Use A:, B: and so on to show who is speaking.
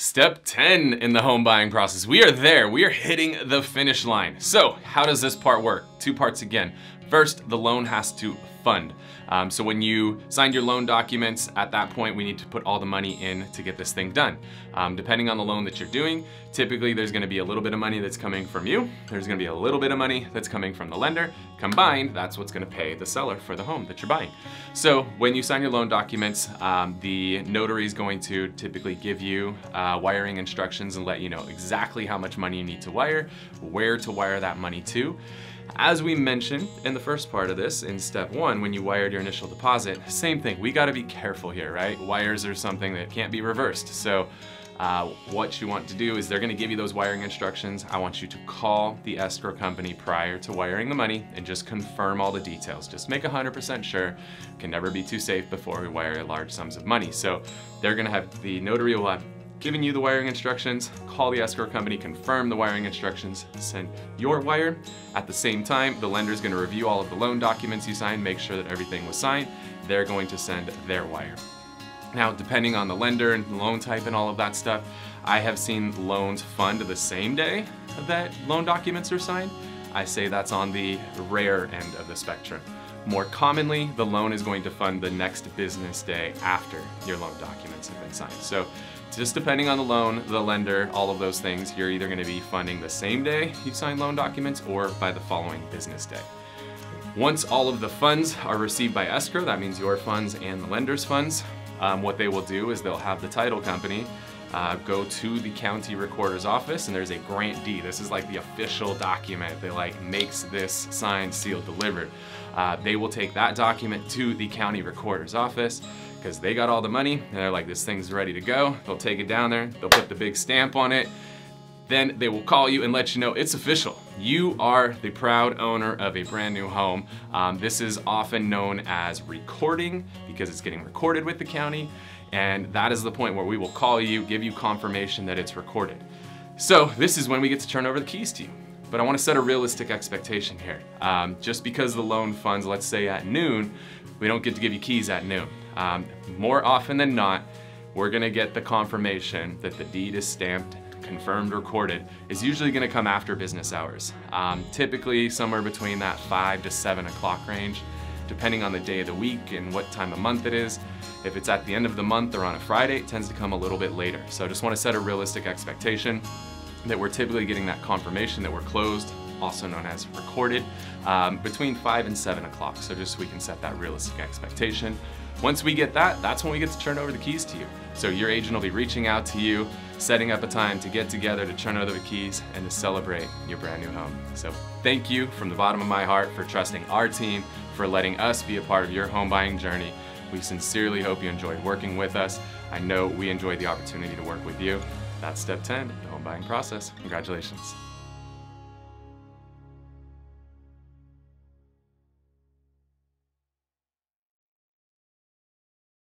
A: Step 10 in the home buying process. We are there. We are hitting the finish line. So how does this part work? Two parts again. First, the loan has to fund. So when you sign your loan documents, at that point, we need to put all the money in to get this thing done. Depending on the loan that you're doing, typically there's gonna be a little bit of money that's coming from you. There's gonna be a little bit of money that's coming from the lender. Combined, that's what's gonna pay the seller for the home that you're buying. So when you sign your loan documents, the notary is going to typically give you wiring instructions and let you know exactly how much money you need to wire, where to wire that money to. As we mentioned in the first part of this, in step 1, when you wired your initial deposit, same thing, we gotta be careful here, right? Wires are something that can't be reversed. So what you want to do is they're gonna give you those wiring instructions. I want you to call the escrow company prior to wiring the money and just confirm all the details. Just make 100% sure. Can never be too safe before we wire large sums of money. So they're gonna have, the notary will have given you the wiring instructions, call the escrow company, confirm the wiring instructions, send your wire. At the same time, the lender's gonna review all of the loan documents you signed, make sure that everything was signed. They're going to send their wire. Now, depending on the lender and loan type and all of that stuff, I have seen loans fund the same day that loan documents are signed. I say that's on the rare end of the spectrum. More commonly, the loan is going to fund the next business day after your loan documents have been signed. So just depending on the loan, the lender, all of those things, you're either gonna be funding the same day you sign loan documents or by the following business day. Once all of the funds are received by escrow, that means your funds and the lender's funds, what they will do is they'll have the title company go to the county recorder's office, and there's a grant deed. This is like the official document that like makes this signed, sealed, delivered. They will take that document to the county recorder's office because they got all the money and they're like, this thing's ready to go. They'll take it down there, they'll put the big stamp on it. Then they will call you and let you know it's official. You are the proud owner of a brand new home. This is often known as recording because it's getting recorded with the county. And that is the point where we will call you, give you confirmation that it's recorded. So this is when we get to turn over the keys to you. But I want to set a realistic expectation here. Just because the loan funds, let's say at noon, we don't get to give you keys at noon. More often than not, we're gonna get the confirmation that the deed is stamped, confirmed, recorded, is usually gonna come after business hours. Typically somewhere between that 5 to 7 o'clock range, depending on the day of the week and what time of month it is. If it's at the end of the month or on a Friday, it tends to come a little bit later. So I just wanna set a realistic expectation that we're typically getting that confirmation that we're closed, also known as recorded, between 5 and 7 o'clock. So just so we can set that realistic expectation. Once we get that, that's when we get to turn over the keys to you. So your agent will be reaching out to you, setting up a time to get together to turn over the keys and to celebrate your brand new home. So thank you from the bottom of my heart for trusting our team, for letting us be a part of your home buying journey. We sincerely hope you enjoyed working with us. I know we enjoyed the opportunity to work with you. That's step 10, the home buying process. Congratulations.